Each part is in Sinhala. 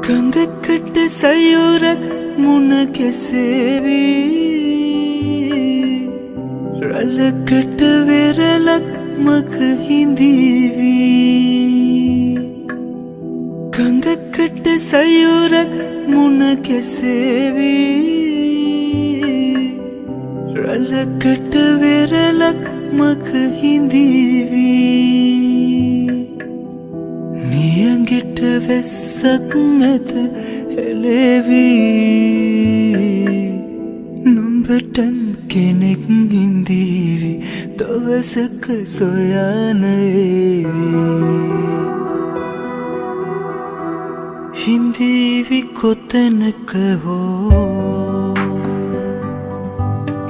ගඟකට සයුරක් මුණ කෙසේවි රළකට වෙරළක් මක හිඳීවි ගඟකට සයුරක් මුණ කෙසේවි රළකට වෙරළක් මක හිඳීවි නියඟට වැස්සක් නැත හෙලේවි නුඹටන් කෙනෙක් හිඳීවි දවසක සොයන ඒවි හිඳීවි කොතැනක හෝ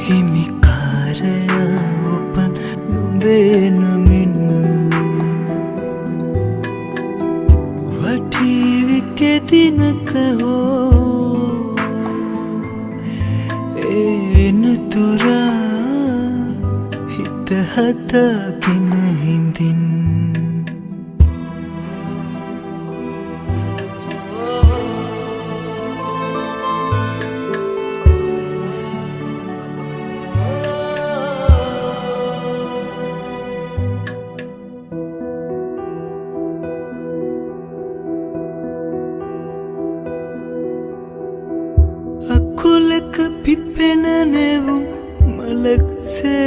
හිමිකාරයා ඔපන් නුඹේ නමින් වටීවි කෙදිනක හෝ එනතුරා හිත හදාගෙන හිඳින් අකුලක පිපෙන නෙවුම් මලක්සේ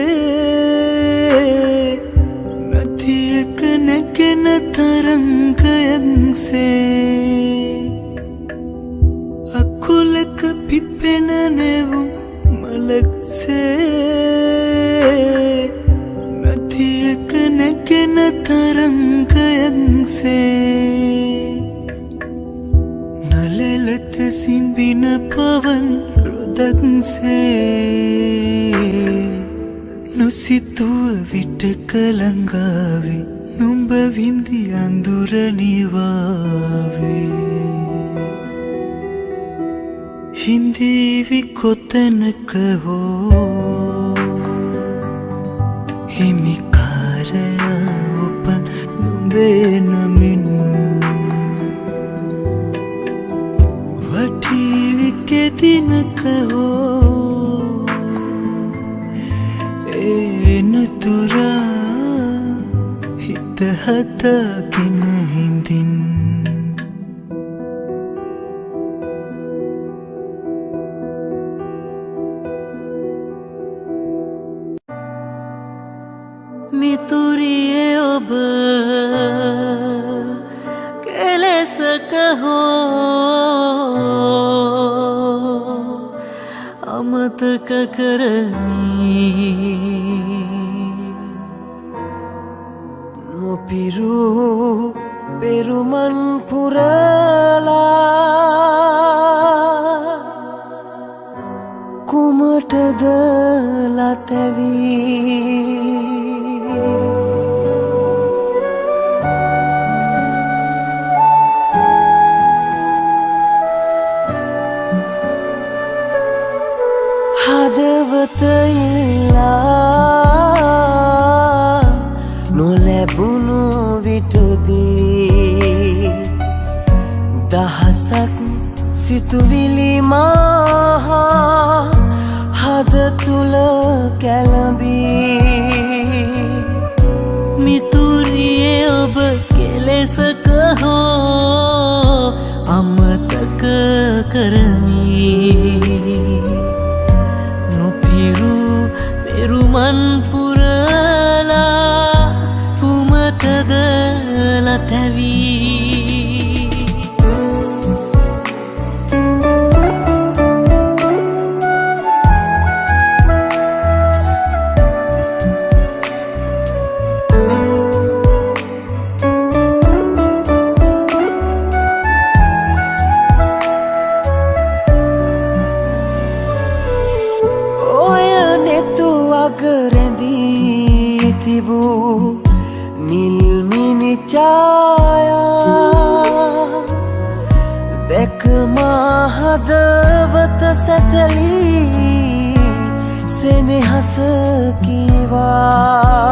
නදියක නැගෙන තරංගයක්සේ අකුලක පිපෙන නෙවුම් මලක්සේ නදියක නැගෙන තරංගයක්සේ නලලත සිඹින පවන් රොදක්සේ නොසිතුව විටක ළඟාවේ නුඹ විඳි අඳුර නිවාවේ හිඳීවි කොතැනක හෝ හිමිකාරයා ඔපන් නුඹේ නමින් වටීවි කෙදිනක හෝ එනතුරා හිත හදාගෙන හිඳින් මිතුරියේ ඔබ කෙලෙසක හෝ අමතක කරමි නොපිරූ පෙරුමන් පුරලා කුමටද ලතැවී හදවත ඉල්ලා නොලැබුණු විටදී දහසක් සිතුවිලි මහා හද තුල කැළඹී මිතුරියේ ඔබ කෙලෙසක හෝ අමතක කරමි පෙරුමන් පුරලා කුමටද ලතැවී රැඳී තිබූ නිල්මිනි ඡායා දැක මා හදවත සැසලී සෙනෙහස කීවා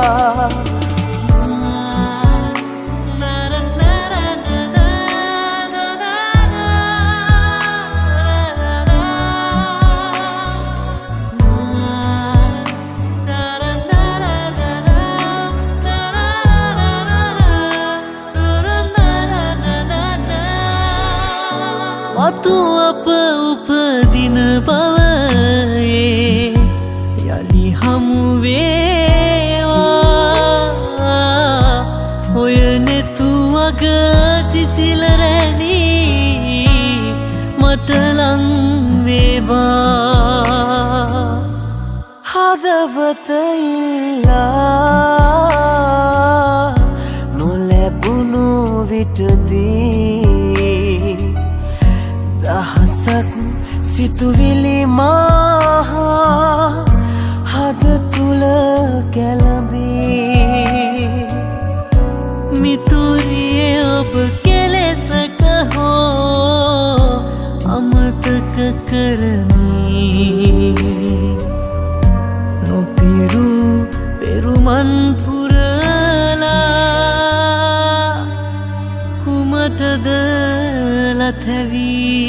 අප උපදින බවයේ යලි හමු වේවා ඔය නෙතුවග සිසිල රැඳී මට ලං වේවා හදවත ඉල්ලා නොලැබුණු විටදී දහසක් සිතුවිලි මහා හද තුල ගැලඹී මිතුරියේ ඔබ කෙලෙසක හෝ අමතක කරමි නොපිරු පෙරුමන් පුරලා කුමටද ලතැවී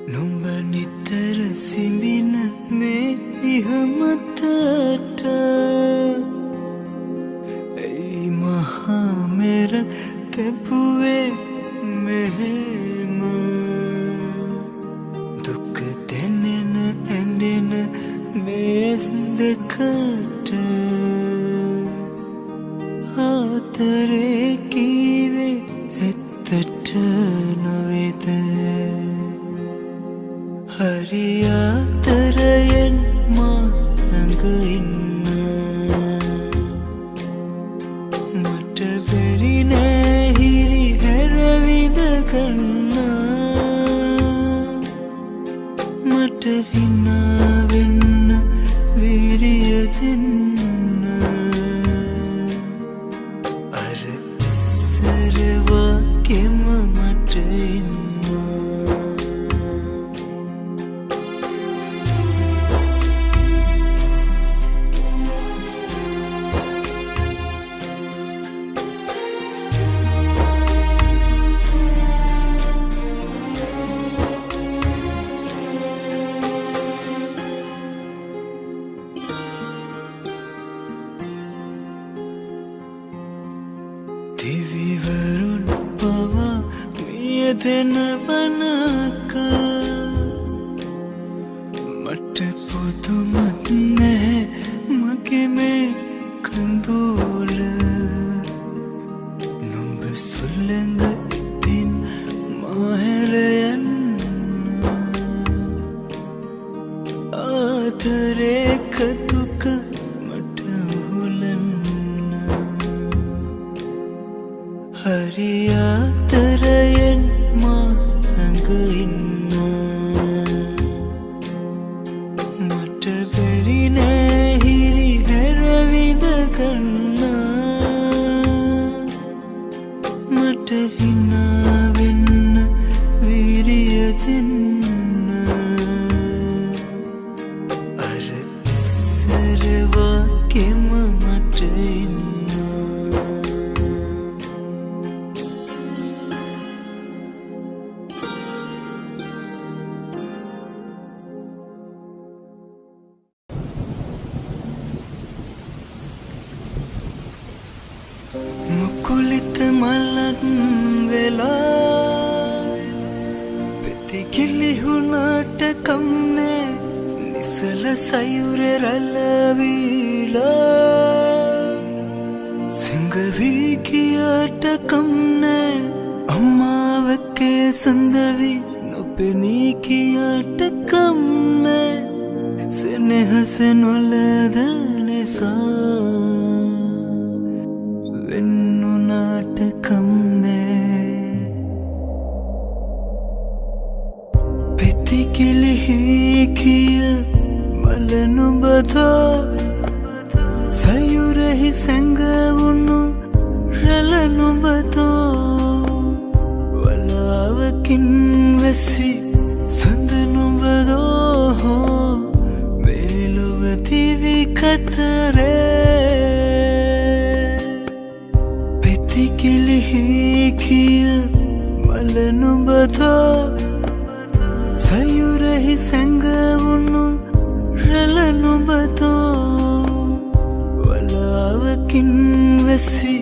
නුඹ නිතර සිඹින මේ ඉහමතට ඒ මහා මෙර තෙපුවේ මෙහෙම දුක දෙනෙන ඇඬෙන මේ දෙකට ආතරේ කීවේ ඇත්තට නොවේද හරි ආතරයෙන් මා ළඟ ඉන්න මට බැරි නෑ හිරි හැරවිඳ ගන්න මට හිනා වෙන්න වීරිය දෙන්න අර ඉස්සර වගේම මට ඉන්න දෙවිවරුන් පවා මියදෙනවනක මට පුදුමත් නැහැ මගේ මේ කඳුල නුඹ සුළඟ ඉතින් මාහැර යන්න ආදරේ කතුක මට හුලන්න හරි ආතරයෙන් මා ළඟ ඉන්න මට බැරි නෑ හිරි හැරවිඳ ගන්න මට හිනා වෙන්න වීරිය දෙන්න අර ඉස්සර වගේම මට ඉන්න මුකුලිත මලක් වෙලා පෙති කිලිහුණාට කම්නේ නිසල සයුර රැළවීලා සිංගවී කියාට කම්නේ අම්මාවකේ සඳවි නොපෙනී කියාට කම්නේ සෙනෙහස නොලද නිසා වෙන්නුනාට කම්නේ පෙති කිලිහි කිය මල නුඹදා සයුරෙහි සැඟවුණු රැළ නුඹදා වලාවකින් වැසි සඳ නුඹදා මේ ලොව දිවි කතරේ කිලිහි කිය මල නුඹදා සයුරෙහි සැඟවුණු රැළ නුඹදා වලාවකින් වැසි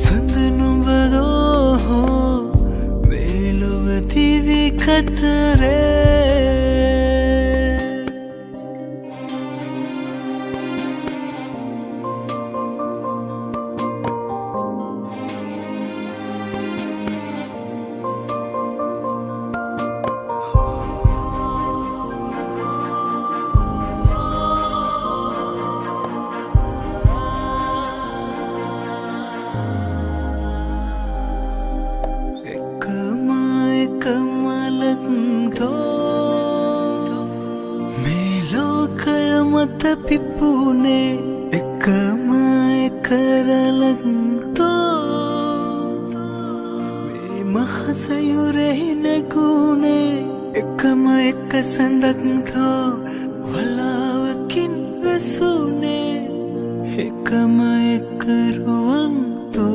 සඳ නුඹදා මේ ලොව දිවි කතරේ මේ ලෝකය මත පිපුනේ එකම කරලක්තෝ මේ මහසයුරෙහි නැගුණේ එකම එක සඳක්තෝ වලාවකින් වැසුනේ එකම එක රුවන්තෝ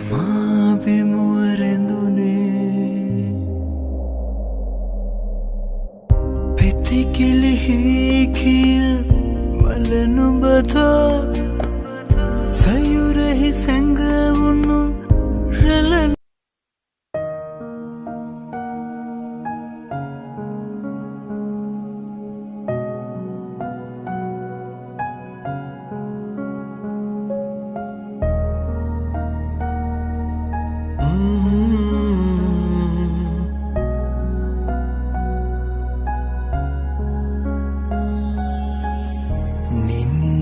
මා බිමුවරැඳුනේ පෙති කිලිහි කිය මල නුඹදා සයුරෙහි සැඟවුණු රැළ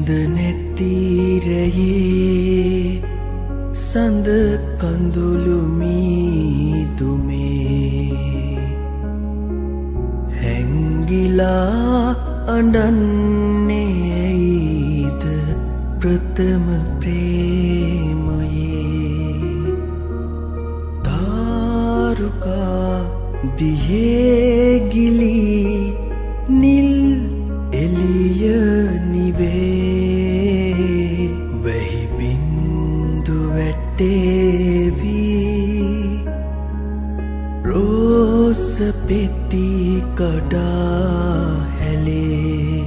සඳ නැතිරයේ සඳ කඳුළු මීදුමේ හැංගිලා අඬන්නේ ඇයිද ප්‍රථම ප්‍රේමයේ තාරුකා දියේ ගිලී නිල් එළිය නිවේ වැහි බින්දු වැටේවි රෝස පෙති කඩා හැලේ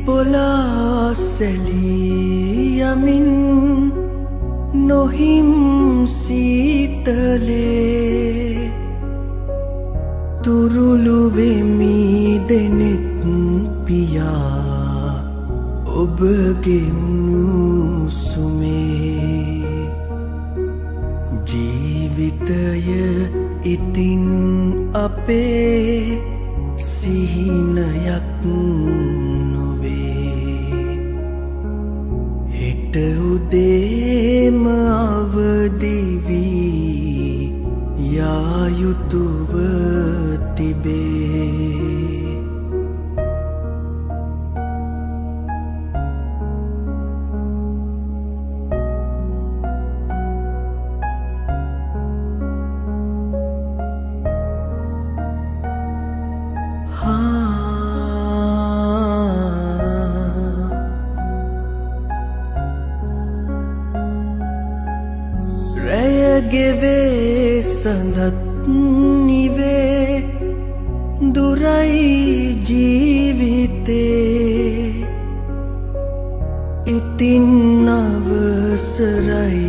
පොලා සැලී යමින් නොහිම් සීතලේ තුරුළු වෙමි දෙනෙත් පියා ඔබගේ උණුසුමේ ජීවිතය ඉතින් අපේ සිහිනයක් හෙට උදේම අවදි වී යා යුතුව තිබේ ගෙවේ සඳත් නිවේ දුරයි ජීවිතේ ඉතින් අවසරයි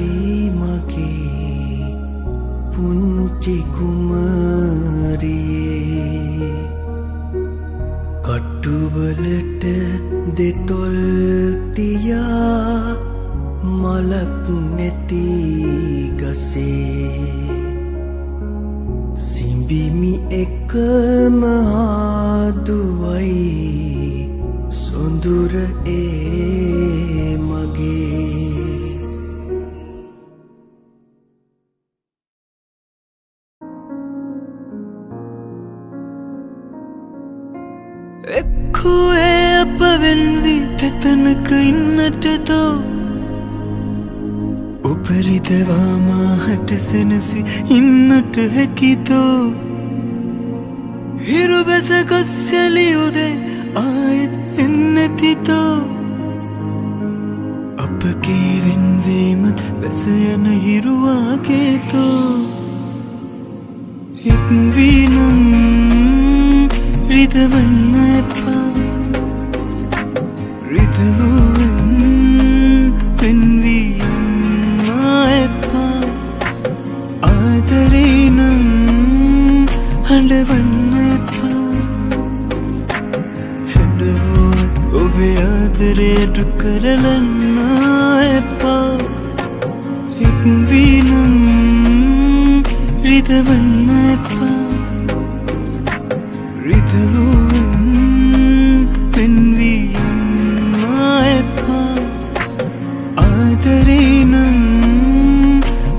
මගේ පුංචි කුමරියේ කටුවලට දෙතොල් තියා මලක් නැති ගසේ සිඹිමි එකම ආදුවයි සොඳුර ඒ මගේ එක්කෝ ඒ අප වෙන්වී තැතනක ඉන්නට තෝ උපරිතවා මාහට සෙනසි ඉන්නට හැකිතෝ හිරු බැස ගොස්සැලි උදේ ආයෙත් එන්නැතිතෝ අපගේ වෙන්වීමත් බැස යන හිරුවාගේතෝ එක්වීනම් රිදවන්න එපා රිදවුවන් වෙන්වී ආදරේනම් හඬවන්න එපා හැඬවුවත් ඔබේ ආදරේ අඩු කරලන්න එපා එක්වීනම් රිදවන්න එපා රිදවුවන් වෙන්වී යන්න එපා ආදරේනම්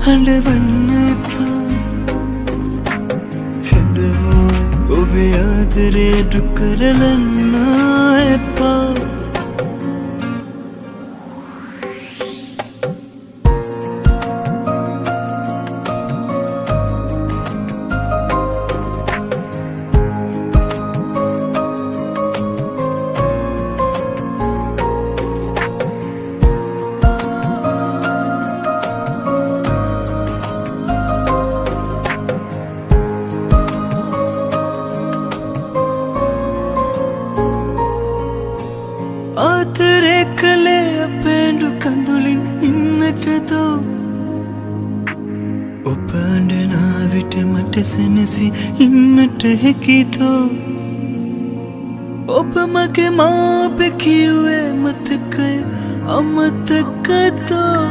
හඬවන්න එපා හැඬවුවත් ඔබේ ආදරේ අඩු කරලන්න එපා මට සැනසි ඉන්නට හැකිදෝ ඔබ මගේ මාපෙ කිව්වේ මතකය අමතකදෝ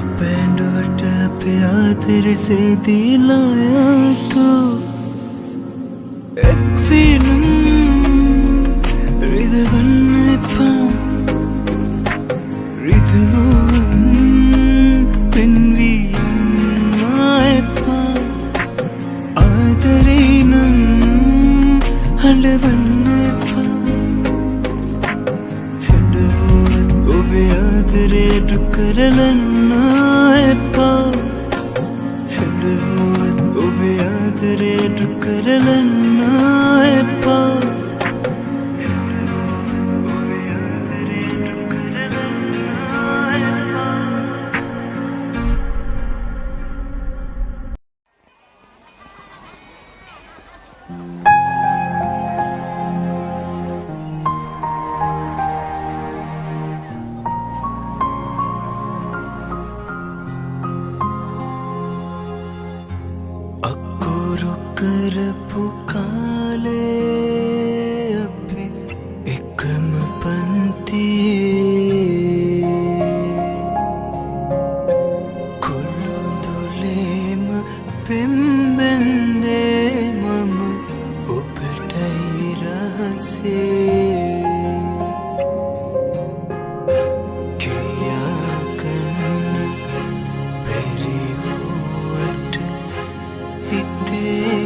අප ඇඬුවට අපේ ආදරේ සේදීලා යාතෝ එක් වීනම් රිදවන්න එපා රිදවුවන් වෙන්වී යන්න එපා ආදරේ නම් හඬවන්න එපා හැඬුවත් ඔබේ ආදරේ දුක් කරලන්න එපා හැඬුවත් ඔබේ ආදරේ දුක් කරලන්න එපා කරපු කාලේ අපි එකම පන්තියේ කුළුඳුලේම පෙම්බෙන්දේ මම ඔබටයි රහසේ කියාගන්න බැරි වුවට හිතේ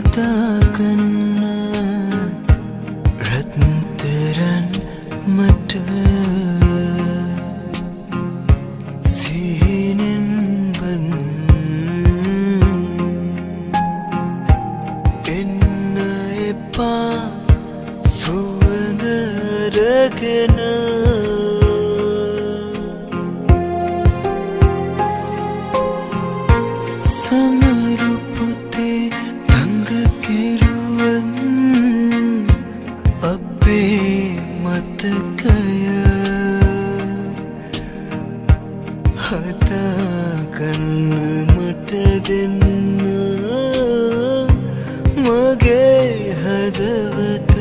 හදාගන්න රත්තරන් මට සිහිනෙන් බන් එන්න එපා සුවඳ රැගෙන සමරු පුතේ හදාගන්න මට දෙන්න මගේ හදවත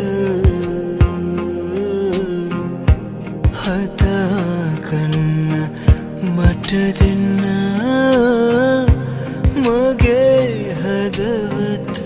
හදාගන්න මට දෙන්න මගේ හදවත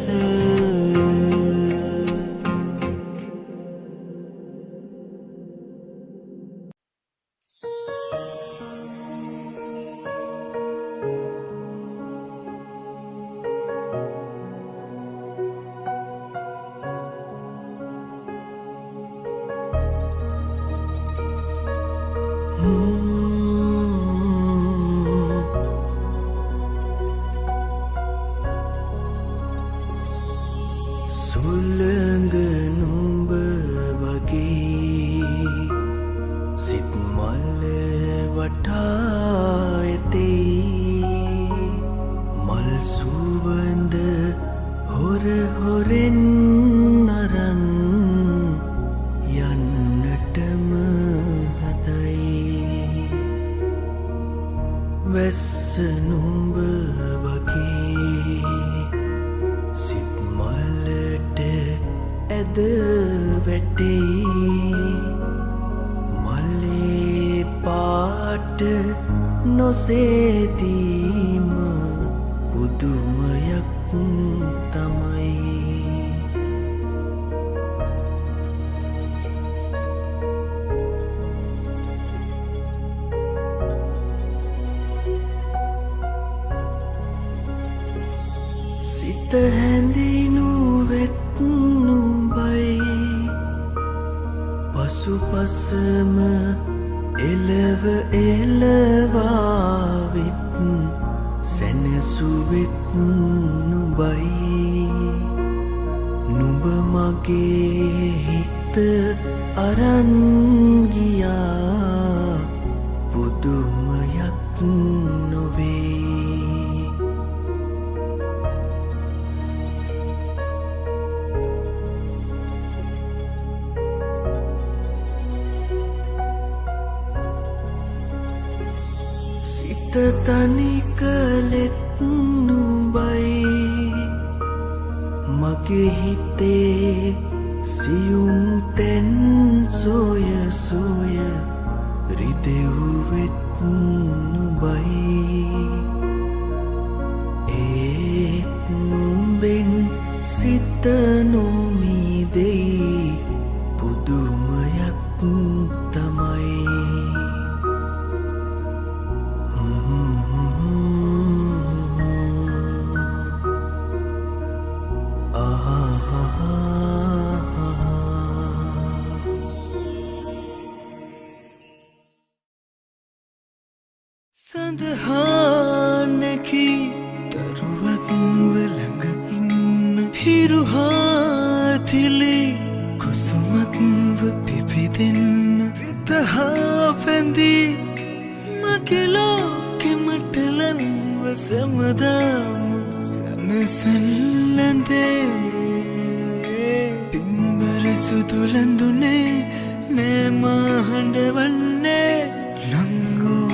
සුළඟ නුඹ වගේ සිත් මල්ල වටා ඇතේ මල් සුවඳ හොර හොරෙන් අරන් යන්නටම හදයි වැස්ස නුඹ වගේ සිත් මලට ඇද වැටෙයි මලේ පාට නොසේදීම පුදුමයක් තමයි සිත හැඳිනු වෙත්නු බයි පසුපසම එලව එලවාවිත් සැනසුවෙත් නුබයි නුඹ මගේ හිත අරන් ගියා පුදුමයක් නොවේ සිත තනි කළෙත් නුඹයි මගේ හිතේ සියුම් තෙන් සෝය සෝය රිදෙව්වෙත් නුඹයි ඒත් නුඹෙන් සිත නොමිදෙයි පුදුමයක් තමයි සඳහානකි දරුවක් වලඟ ඉන්න හිරුහාතිලි කුසුමක්ව පිපිදෙන්න සිතහා පැඳී මගේ ලෝකෙමටලන්ව සැමදාම සැනසෙල්ලඳේ පින්බර සුදුලඳුනේ නෑමා හඬවන්නේ ලංගෝ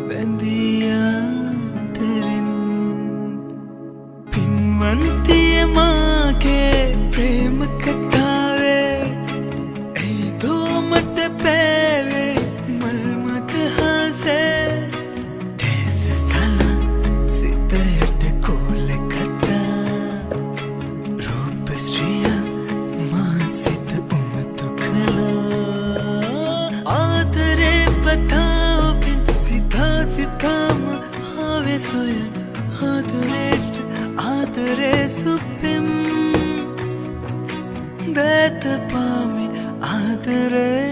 බැඳියාතරෙන් පින්වන්තිය මාගේ ප්‍රේම කතාවේ ඇයිදෝ මට පෑවේ මල් මත හසේ දේශ සල සිතයට කෝල කතා රූප ශ්‍රිය මා සිත උමතු කළා ආදරේ පතාවෙන් සිතා සිතාම ආවේ සොයන ආදරේට ආදරේ සුපෙම් බෑත පාමි ආදරේ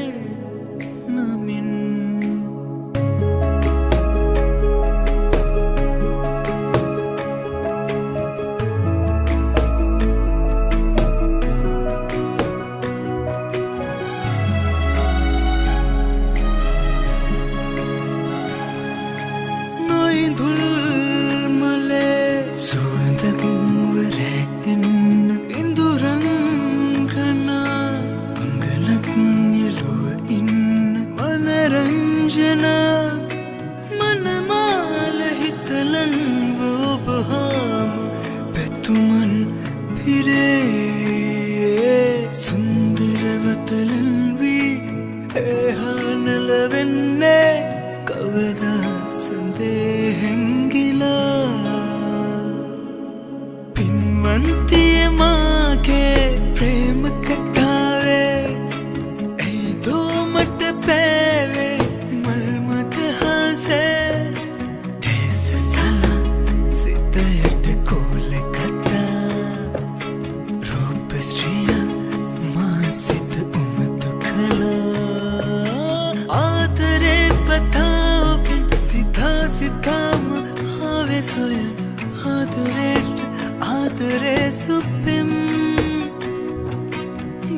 නමින් නොයිඳුල් මලේ සුවඳක් වරැන්න ඉඳුරංගනා අංගලක් යලුව ඉන්න මනරංජනා මනමාල හිතලන් ඔබහාම පැතුමන් පිරේ සුන්දරවතලන් වී ඒහානලවෙන්නේ කවදා සඳේහැංගිලා පින්වන්තිය මාගේ ප්‍රේම කතාවේ ඇයිදෝ මට පෑවේ මල් මත හසේ දේශ සල සිතයට කෝල කතා රූප ශ්‍රිය මා සිත උමතු කළා ආදරේ පතාවෙන් සිතා සිතාම ආවේ සොයන ආදරේට ආදරේ සුපෙම්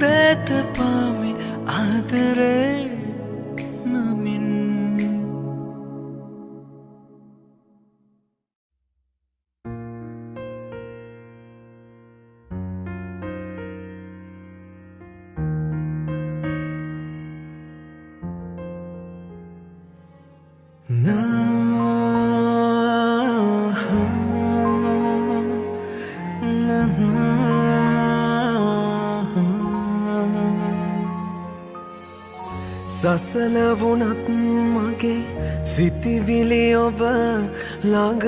බෑත පාමි ආදරේ නමින් සසල වුණත් මගේ සිතිවිලි ඔබ ළඟ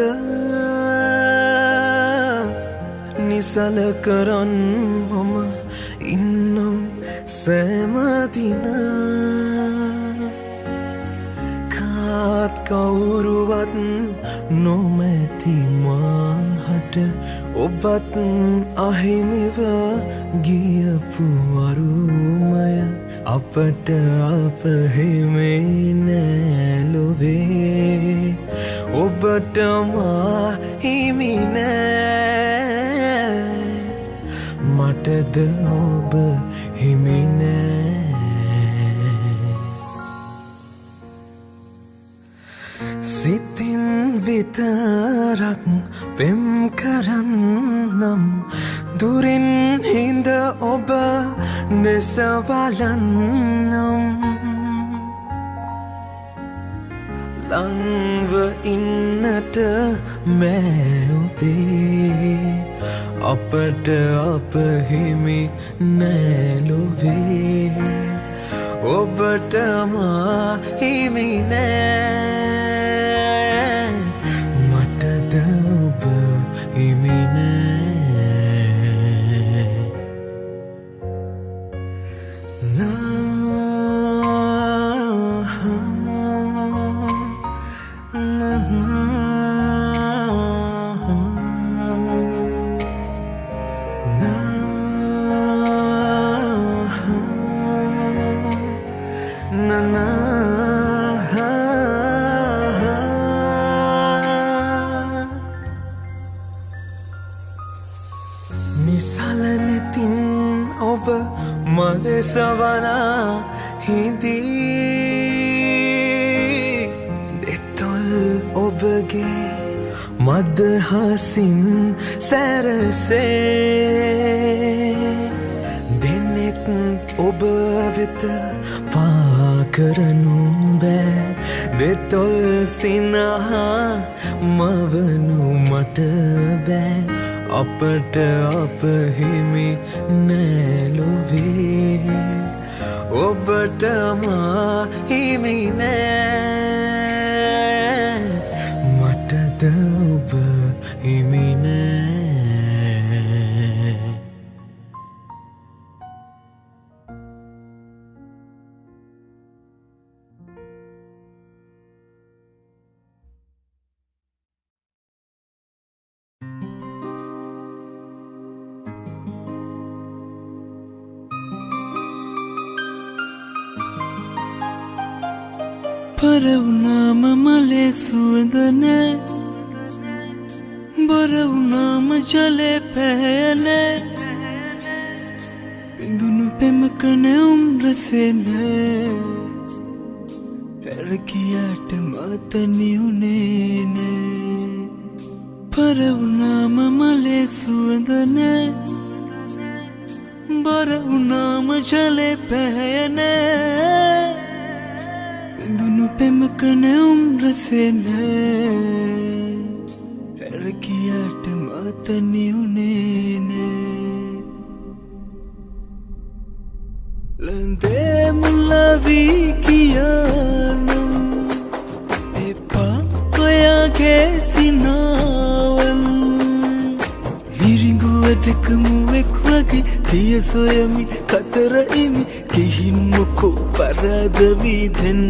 නිසල කරන් මම ඉන්නම් සෑමදින කාත් කවුරුවත් නොමැති මාහට ඔබත් අහිමිව ගියපු අරුමය අපට අප හිමි නෑ ලොවේ ඔබට මා හිමි නෑ මටද ඔබ හිමි නෑ විතරක් පෙම් කරන්නම් දුරින් හිඳ ඔබ දෙස බලන්නම් ලංව ඉන්නට මෑ ඔබේ අපට අප හිමි නෑ ලොවේ ඔබට මා හිමි නෑ මටද ඔබ හිමි නිසලනෙතින් ඔබ මලෙසවනා හිදී දෙතොල් ඔබගේ මදහසින් සැරසේ දෙනෙත් ඔබ වෙත පාකරනු බෑ දෙතොල් සිනහා මවනු මට බෑ අපට අප හිමි නෑ ලොවේ ඔබට මා හිමි නෑ මටද ඔබ හිමි නෑ පරවුනාම මලේ සුවඳ නෑ බොරවුනාම ජලේ පැහැය නෑ බිඳුණු පෙමක නැවුම් රසේ නෑ හැරකියාට මාතනි උනේ නෑ පරවුනාම මලේ සුවඳ නෑ බොරවුනාම ජලේ පැහැය නෑ දුනු පෙමක නැවුම් රසේ නෑ හැරකියාට මාතනි උනේ නෑ ලන්දේ මුලවී කියානම් එපා ඔයාගේ සිනාවන් මිරිඟුව දෙකමුවෙක් වගේ තිය සොයමින් කතර ඉමි ගිහින් මොකෝ පරදවිදෙන්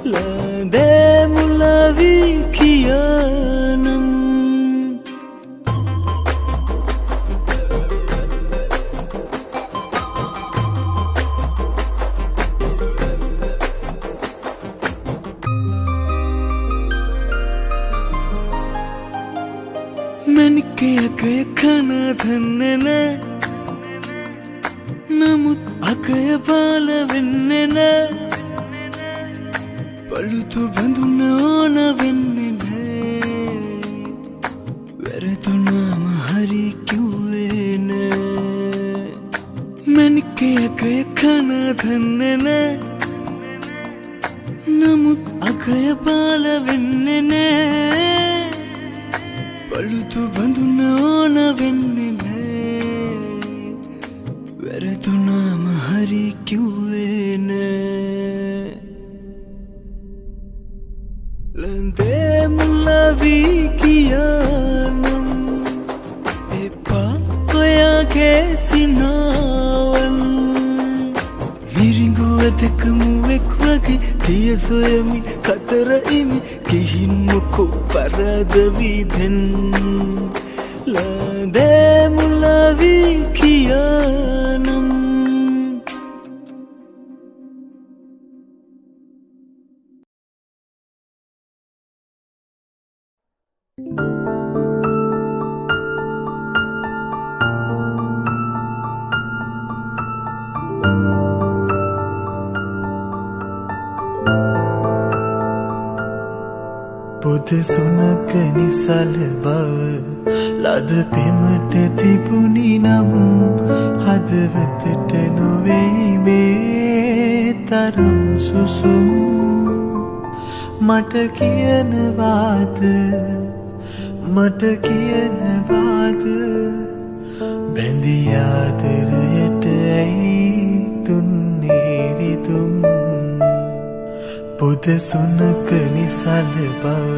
ලන්දේ මුලවී කියානම් මැනිකයකය කන දන්නේ නෑ නමුත් අකය බාල වෙන්නේ නෑ පළුතු බඳුන ඕන වෙන්නේ නෑ වැරදුනාම හරි කිව්වේ නෑ මැනිකයකය කන දන්නේ නෑ නමුත් අකය බාල වෙන්නේ නෑ පළුතු බඳුන ඕන වෙන්නේ නෑ වැරදුනාම හරි කිව්වේ නෑ ලන්දේ මුලවී කියානම් එපා ඔයාගේ සිනාවන් මිරිඟුව දෙකමුවෙක් වගේ තිය සොයමින් කතර ඉමි ගිහින් මොකෝ පරදවිදෙන් ලන්දේ මුලවී කියානම් පුද සුනක නිසල බව ලද පෙමට තිබුණි නම් හදවතට නොවෙයි මේ තරම් සුසුම් මට කියනවාද බැඳී ආදරයට ඇයි තුන්නේරිතුම් පුද සුනක නිසල බව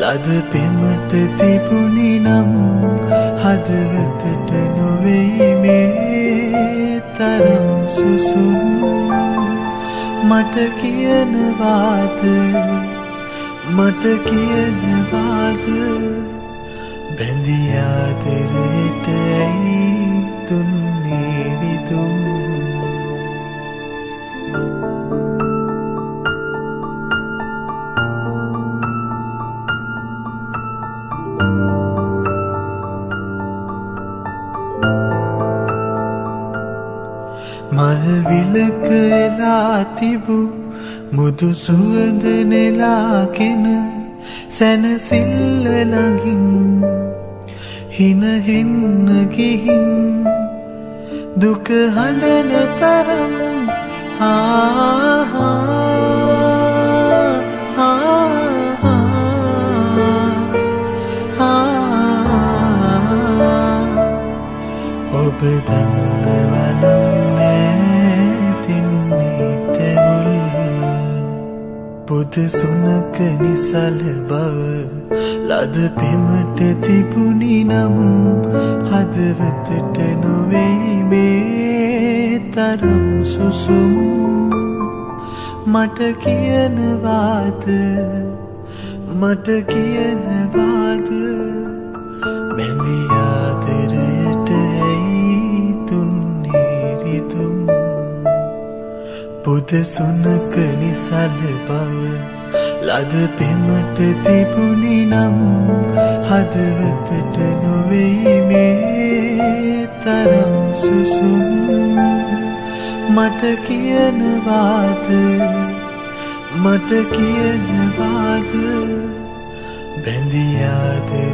ලද පෙමට තිබුණි නම් හදවතට නොවෙයි මේ තරම් සුසුම් මට කියනවාද බැඳී ආදරයට ඇයි තුන්නේරිතුම් මල් විලක එලා තිබූ මුදු සුවඳ නෙලාගෙන සැනසිල්ල ළඟින් හිනහෙන්න ගිහින් දුක හඬන තරම් ඔබ දන්නවනම් පුද සුනක නිසල බව ලද පෙමට තිබුණි නම් හදවතට නොවෙයි මේ තරම් සුසුම් මට කියනවාද බැඳී ආදරයට ඇයි තුන්නේරිතුම් පුද සුනක නිසල බව ලද පෙමට තිබුණි නම් හදවතට නොවෙයි මේ තරම් සුසුම් මට කියනවාද බැඳී ආදරයට